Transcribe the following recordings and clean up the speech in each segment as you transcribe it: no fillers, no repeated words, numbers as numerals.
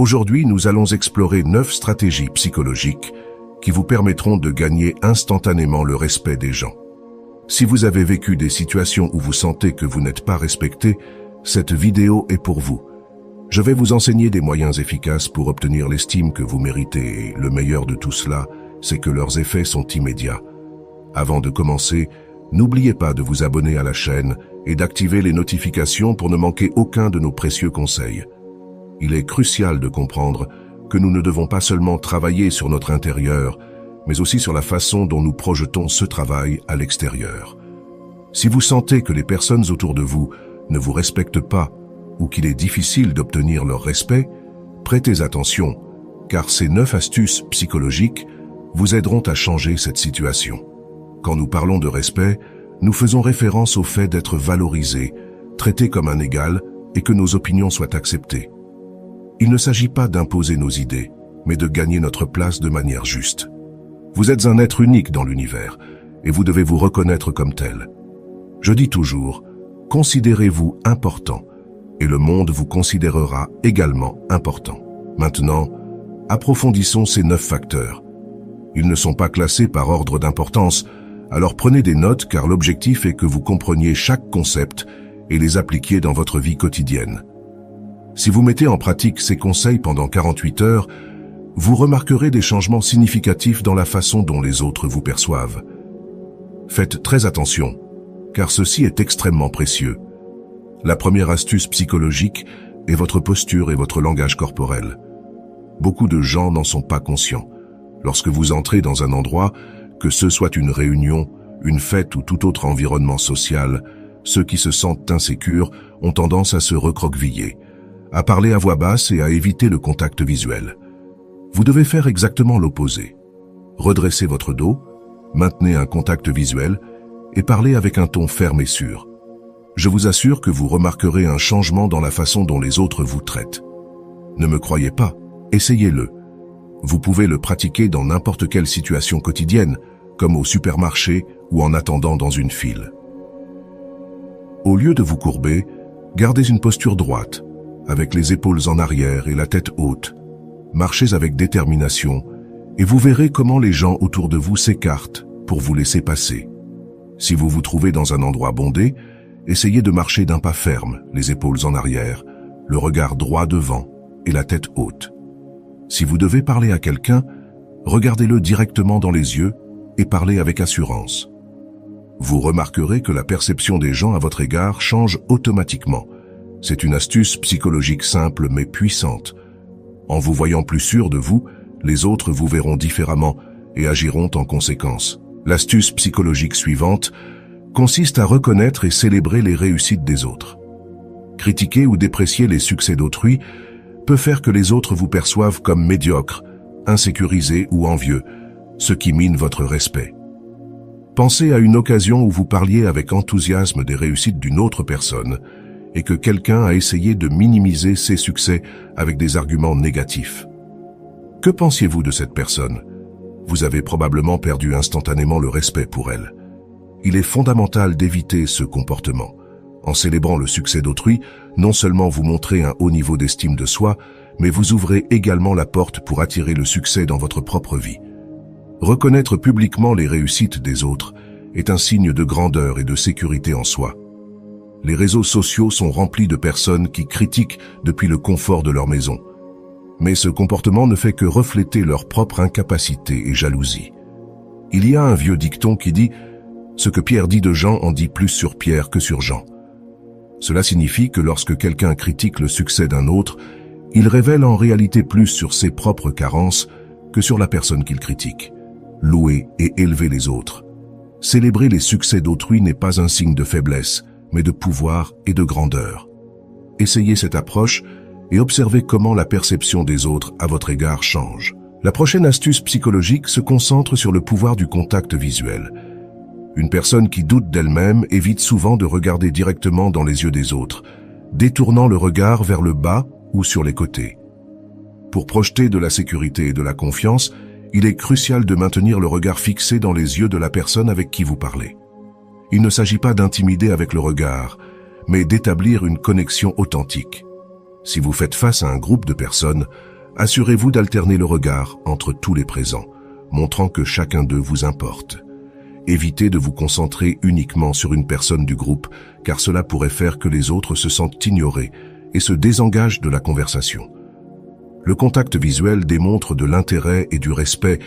Aujourd'hui, nous allons explorer 9 stratégies psychologiques qui vous permettront de gagner instantanément le respect des gens. Si vous avez vécu des situations où vous sentez que vous n'êtes pas respecté, cette vidéo est pour vous. Je vais vous enseigner des moyens efficaces pour obtenir l'estime que vous méritez et le meilleur de tout cela, c'est que leurs effets sont immédiats. Avant de commencer, n'oubliez pas de vous abonner à la chaîne et d'activer les notifications pour ne manquer aucun de nos précieux conseils. Il est crucial de comprendre que nous ne devons pas seulement travailler sur notre intérieur, mais aussi sur la façon dont nous projetons ce travail à l'extérieur. Si vous sentez que les personnes autour de vous ne vous respectent pas ou qu'il est difficile d'obtenir leur respect, prêtez attention, car ces 9 astuces psychologiques vous aideront à changer cette situation. Quand nous parlons de respect, nous faisons référence au fait d'être valorisé, traité comme un égal et que nos opinions soient acceptées. Il ne s'agit pas d'imposer nos idées, mais de gagner notre place de manière juste. Vous êtes un être unique dans l'univers et vous devez vous reconnaître comme tel. Je dis toujours, considérez-vous important et le monde vous considérera également important. Maintenant, approfondissons ces 9 facteurs. Ils ne sont pas classés par ordre d'importance, alors prenez des notes car l'objectif est que vous compreniez chaque concept et les appliquiez dans votre vie quotidienne. Si vous mettez en pratique ces conseils pendant 48 heures, vous remarquerez des changements significatifs dans la façon dont les autres vous perçoivent. Faites très attention, car ceci est extrêmement précieux. La première astuce psychologique est votre posture et votre langage corporel. Beaucoup de gens n'en sont pas conscients. Lorsque vous entrez dans un endroit, que ce soit une réunion, une fête ou tout autre environnement social, ceux qui se sentent insécures ont tendance à se recroqueviller, à parler à voix basse et à éviter le contact visuel. Vous devez faire exactement l'opposé. Redressez votre dos, maintenez un contact visuel et parlez avec un ton ferme et sûr. Je vous assure que vous remarquerez un changement dans la façon dont les autres vous traitent. Ne me croyez pas, essayez-le. Vous pouvez le pratiquer dans n'importe quelle situation quotidienne, comme au supermarché ou en attendant dans une file. Au lieu de vous courber, gardez une posture droite, avec les épaules en arrière et la tête haute. Marchez avec détermination et vous verrez comment les gens autour de vous s'écartent pour vous laisser passer. Si vous vous trouvez dans un endroit bondé, essayez de marcher d'un pas ferme, les épaules en arrière, le regard droit devant et la tête haute. Si vous devez parler à quelqu'un, regardez-le directement dans les yeux et parlez avec assurance. Vous remarquerez que la perception des gens à votre égard change automatiquement. C'est une astuce psychologique simple mais puissante. En vous voyant plus sûr de vous, les autres vous verront différemment et agiront en conséquence. L'astuce psychologique suivante consiste à reconnaître et célébrer les réussites des autres. Critiquer ou déprécier les succès d'autrui peut faire que les autres vous perçoivent comme médiocres, insécurisés ou envieux, ce qui mine votre respect. Pensez à une occasion où vous parliez avec enthousiasme des réussites d'une autre personne et que quelqu'un a essayé de minimiser ses succès avec des arguments négatifs. Que pensiez-vous de cette personne? Vous avez probablement perdu instantanément le respect pour elle. Il est fondamental d'éviter ce comportement. En célébrant le succès d'autrui, non seulement vous montrez un haut niveau d'estime de soi, mais vous ouvrez également la porte pour attirer le succès dans votre propre vie. Reconnaître publiquement les réussites des autres est un signe de grandeur et de sécurité en soi. Les réseaux sociaux sont remplis de personnes qui critiquent depuis le confort de leur maison. Mais ce comportement ne fait que refléter leur propre incapacité et jalousie. Il y a un vieux dicton qui dit « Ce que Pierre dit de Jean en dit plus sur Pierre que sur Jean ». Cela signifie que lorsque quelqu'un critique le succès d'un autre, il révèle en réalité plus sur ses propres carences que sur la personne qu'il critique. Louer et élever les autres. Célébrer les succès d'autrui n'est pas un signe de faiblesse, mais de pouvoir et de grandeur. Essayez cette approche et observez comment la perception des autres à votre égard change. La prochaine astuce psychologique se concentre sur le pouvoir du contact visuel. Une personne qui doute d'elle-même évite souvent de regarder directement dans les yeux des autres, détournant le regard vers le bas ou sur les côtés. Pour projeter de la sécurité et de la confiance, il est crucial de maintenir le regard fixé dans les yeux de la personne avec qui vous parlez. Il ne s'agit pas d'intimider avec le regard, mais d'établir une connexion authentique. Si vous faites face à un groupe de personnes, Assurez-vous d'alterner le regard entre tous les présents, montrant que chacun d'eux vous importe. Évitez de vous concentrer uniquement sur une personne du groupe, car cela pourrait faire que les autres se sentent ignorés et se désengagent de la conversation. Le contact visuel démontre de l'intérêt et du respect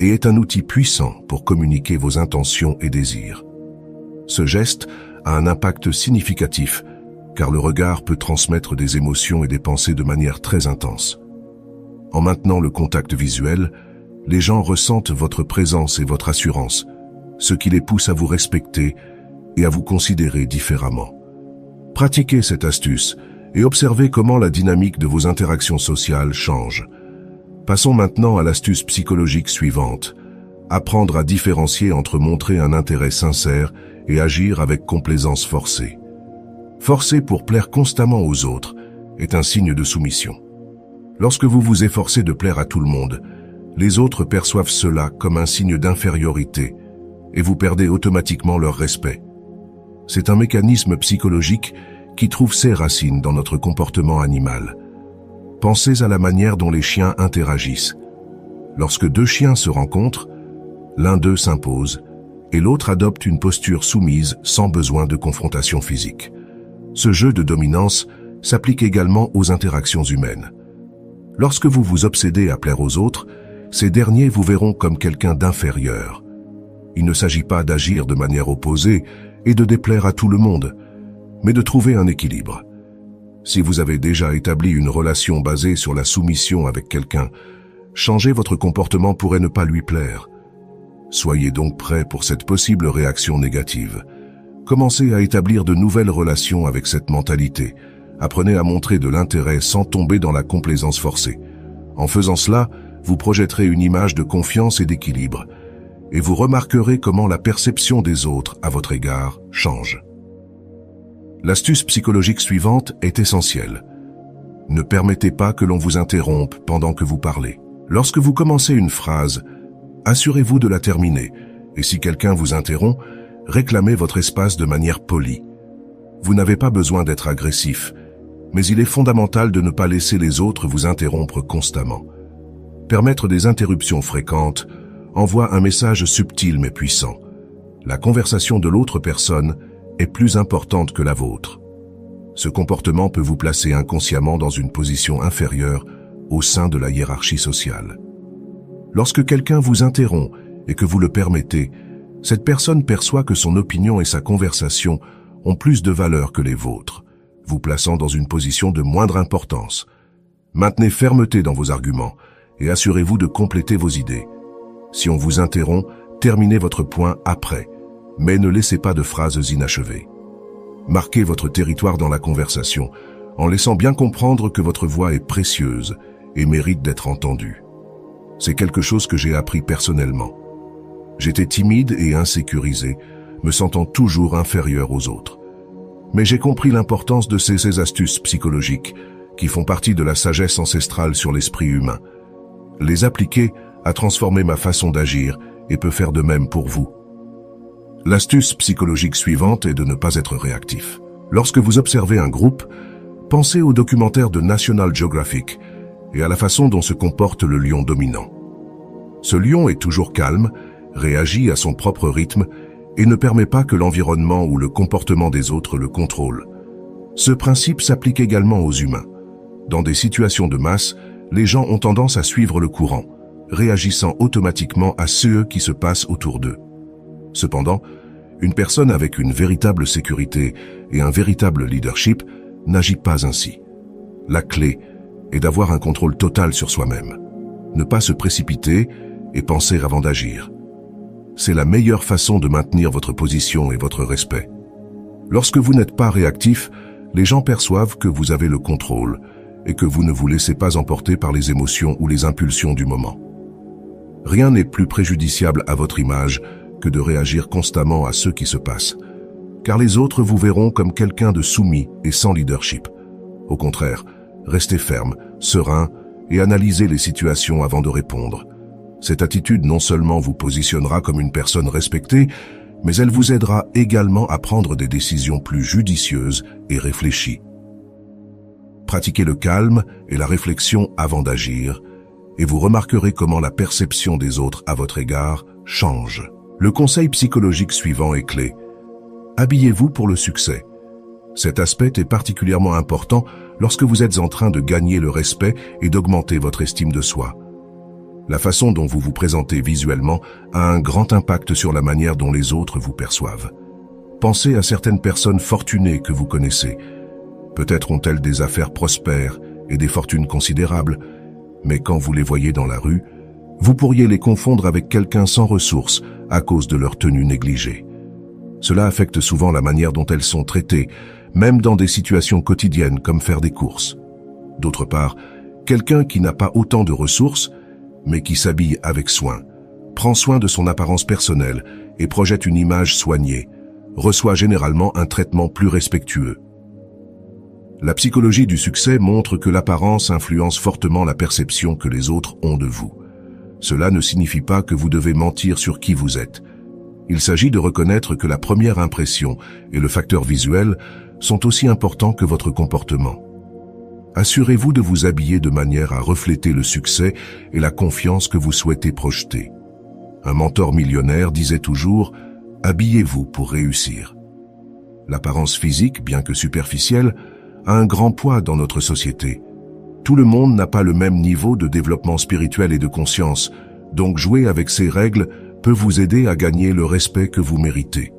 et est un outil puissant pour communiquer vos intentions et désirs. Ce geste a un impact significatif, car le regard peut transmettre des émotions et des pensées de manière très intense. En maintenant le contact visuel, les gens ressentent votre présence et votre assurance, ce qui les pousse à vous respecter et à vous considérer différemment. Pratiquez cette astuce et observez comment la dynamique de vos interactions sociales change. Passons maintenant à l'astuce psychologique suivante. Apprendre à différencier entre montrer un intérêt sincère et agir avec complaisance forcée. Forcer pour plaire constamment aux autres est un signe de soumission. Lorsque vous vous efforcez de plaire à tout le monde, les autres perçoivent cela comme un signe d'infériorité et vous perdez automatiquement leur respect. C'est un mécanisme psychologique qui trouve ses racines dans notre comportement animal. Pensez à la manière dont les chiens interagissent. Lorsque deux chiens se rencontrent, l'un d'eux s'impose et l'autre adopte une posture soumise sans besoin de confrontation physique. Ce jeu de dominance s'applique également aux interactions humaines. Lorsque vous vous obsédez à plaire aux autres, ces derniers vous verront comme quelqu'un d'inférieur. Il ne s'agit pas d'agir de manière opposée et de déplaire à tout le monde, mais de trouver un équilibre. Si vous avez déjà établi une relation basée sur la soumission avec quelqu'un, changer votre comportement pourrait ne pas lui plaire. Soyez donc prêt pour cette possible réaction négative. Commencez à établir de nouvelles relations avec cette mentalité. Apprenez à montrer de l'intérêt sans tomber dans la complaisance forcée. En faisant cela, vous projetterez une image de confiance et d'équilibre, et vous remarquerez comment la perception des autres à votre égard change. L'astuce psychologique suivante est essentielle. Ne permettez pas que l'on vous interrompe pendant que vous parlez. Lorsque vous commencez une phrase, assurez-vous de la terminer, et si quelqu'un vous interrompt, réclamez votre espace de manière polie. Vous n'avez pas besoin d'être agressif, mais il est fondamental de ne pas laisser les autres vous interrompre constamment. Permettre des interruptions fréquentes envoie un message subtil mais puissant. La conversation de l'autre personne est plus importante que la vôtre. Ce comportement peut vous placer inconsciemment dans une position inférieure au sein de la hiérarchie sociale. Lorsque quelqu'un vous interrompt et que vous le permettez, cette personne perçoit que son opinion et sa conversation ont plus de valeur que les vôtres, vous plaçant dans une position de moindre importance. Maintenez fermeté dans vos arguments et assurez-vous de compléter vos idées. Si on vous interrompt, terminez votre point après, mais ne laissez pas de phrases inachevées. Marquez votre territoire dans la conversation en laissant bien comprendre que votre voix est précieuse et mérite d'être entendue. C'est quelque chose que j'ai appris personnellement. J'étais timide et insécurisé, me sentant toujours inférieur aux autres. Mais j'ai compris l'importance de ces astuces psychologiques qui font partie de la sagesse ancestrale sur l'esprit humain. Les appliquer a transformé ma façon d'agir et peut faire de même pour vous. L'astuce psychologique suivante est de ne pas être réactif. Lorsque vous observez un groupe, pensez au documentaire de National Geographic et à la façon dont se comporte le lion dominant. Ce lion est toujours calme, réagit à son propre rythme et ne permet pas que l'environnement ou le comportement des autres le contrôle. Ce principe s'applique également aux humains. Dans des situations de masse, les gens ont tendance à suivre le courant, réagissant automatiquement à ce qui se passe autour d'eux. Cependant, une personne avec une véritable sécurité et un véritable leadership n'agit pas ainsi. La clé est d'avoir un contrôle total sur soi-même. Ne pas se précipiter et penser avant d'agir. C'est la meilleure façon de maintenir votre position et votre respect. Lorsque vous n'êtes pas réactif, les gens perçoivent que vous avez le contrôle et que vous ne vous laissez pas emporter par les émotions ou les impulsions du moment. Rien n'est plus préjudiciable à votre image que de réagir constamment à ce qui se passe, car les autres vous verront comme quelqu'un de soumis et sans leadership. Au contraire, restez ferme, serein et analysez les situations avant de répondre. Cette attitude non seulement vous positionnera comme une personne respectée, mais elle vous aidera également à prendre des décisions plus judicieuses et réfléchies. Pratiquez le calme et la réflexion avant d'agir, et vous remarquerez comment la perception des autres à votre égard change. Le conseil psychologique suivant est clé. Habillez-vous pour le succès. Cet aspect est particulièrement important lorsque vous êtes en train de gagner le respect et d'augmenter votre estime de soi. La façon dont vous vous présentez visuellement a un grand impact sur la manière dont les autres vous perçoivent. Pensez à certaines personnes fortunées que vous connaissez. Peut-être ont-elles des affaires prospères et des fortunes considérables, mais quand vous les voyez dans la rue, vous pourriez les confondre avec quelqu'un sans ressources à cause de leur tenue négligée. Cela affecte souvent la manière dont elles sont traitées, même dans des situations quotidiennes comme faire des courses. D'autre part, quelqu'un qui n'a pas autant de ressources, mais qui s'habille avec soin, prend soin de son apparence personnelle et projette une image soignée, reçoit généralement un traitement plus respectueux. La psychologie du succès montre que l'apparence influence fortement la perception que les autres ont de vous. Cela ne signifie pas que vous devez mentir sur qui vous êtes. Il s'agit de reconnaître que la première impression et le facteur visuel sont aussi importants que votre comportement. Assurez-vous de vous habiller de manière à refléter le succès et la confiance que vous souhaitez projeter. Un mentor millionnaire disait toujours « Habillez-vous pour réussir ». L'apparence physique, bien que superficielle, a un grand poids dans notre société. Tout le monde n'a pas le même niveau de développement spirituel et de conscience, donc jouer avec ces règles peut vous aider à gagner le respect que vous méritez.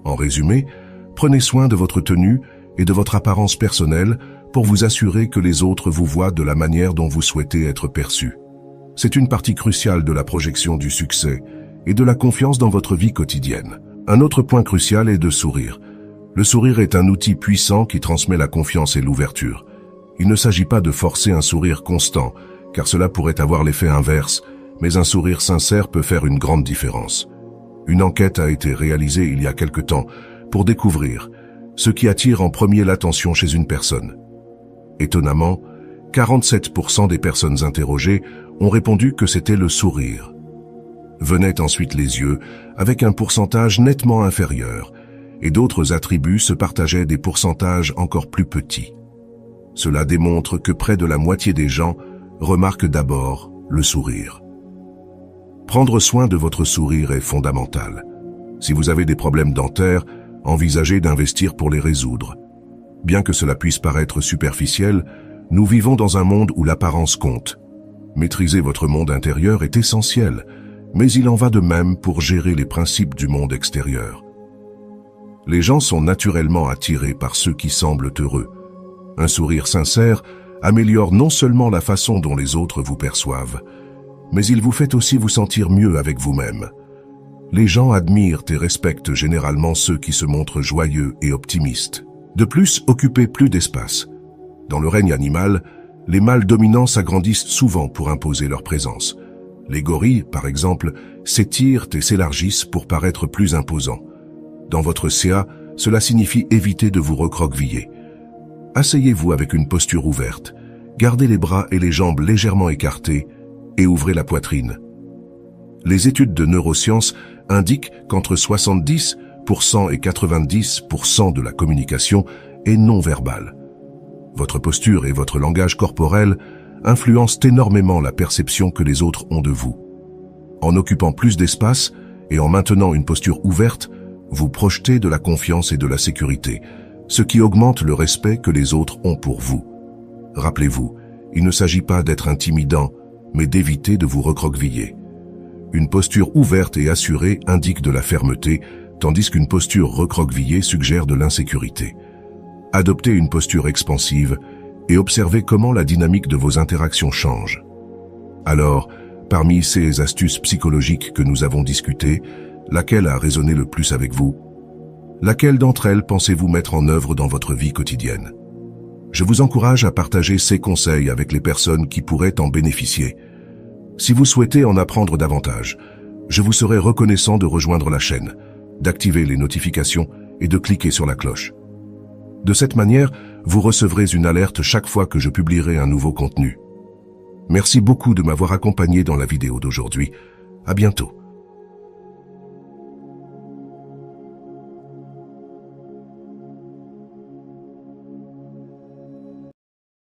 En résumé, prenez soin de votre tenue et de votre apparence personnelle pour vous assurer que les autres vous voient de la manière dont vous souhaitez être perçu. C'est une partie cruciale de la projection du succès et de la confiance dans votre vie quotidienne. Un autre point crucial est de sourire. Le sourire est un outil puissant qui transmet la confiance et l'ouverture. Il ne s'agit pas de forcer un sourire constant, car cela pourrait avoir l'effet inverse, mais un sourire sincère peut faire une grande différence. Une enquête a été réalisée il y a quelque temps pour découvrir ce qui attire en premier l'attention chez une personne. Étonnamment, 47% des personnes interrogées ont répondu que c'était le sourire. Venaient ensuite les yeux, avec un pourcentage nettement inférieur, et d'autres attributs se partageaient des pourcentages encore plus petits. Cela démontre que près de la moitié des gens remarquent d'abord le sourire. Prendre soin de votre sourire est fondamental. Si vous avez des problèmes dentaires, envisagez d'investir pour les résoudre. Bien que cela puisse paraître superficiel, nous vivons dans un monde où l'apparence compte. Maîtriser votre monde intérieur est essentiel, mais il en va de même pour gérer les principes du monde extérieur. Les gens sont naturellement attirés par ceux qui semblent heureux. Un sourire sincère améliore non seulement la façon dont les autres vous perçoivent, mais il vous fait aussi vous sentir mieux avec vous-même. Les gens admirent et respectent généralement ceux qui se montrent joyeux et optimistes. De plus, occupez plus d'espace. Dans le règne animal, les mâles dominants s'agrandissent souvent pour imposer leur présence. Les gorilles, par exemple, s'étirent et s'élargissent pour paraître plus imposants. Dans votre CA, cela signifie éviter de vous recroqueviller. Asseyez-vous avec une posture ouverte, gardez les bras et les jambes légèrement écartés et ouvrez la poitrine. Les études de neurosciences indiquent qu'entre 70% et 90% de la communication est non verbale. Votre posture et votre langage corporel influencent énormément la perception que les autres ont de vous. En occupant plus d'espace et en maintenant une posture ouverte, vous projetez de la confiance et de la sécurité, ce qui augmente le respect que les autres ont pour vous. Rappelez-vous, il ne s'agit pas d'être intimidant, mais d'éviter de vous recroqueviller. Une posture ouverte et assurée indique de la fermeté, tandis qu'une posture recroquevillée suggère de l'insécurité. Adoptez une posture expansive et observez comment la dynamique de vos interactions change. Alors, parmi ces astuces psychologiques que nous avons discutées, laquelle a résonné le plus avec vous? Laquelle d'entre elles pensez-vous mettre en œuvre dans votre vie quotidienne? Je vous encourage à partager ces conseils avec les personnes qui pourraient en bénéficier. Si vous souhaitez en apprendre davantage, je vous serai reconnaissant de rejoindre la chaîne, d'activer les notifications et de cliquer sur la cloche. De cette manière, vous recevrez une alerte chaque fois que je publierai un nouveau contenu. Merci beaucoup de m'avoir accompagné dans la vidéo d'aujourd'hui. À bientôt.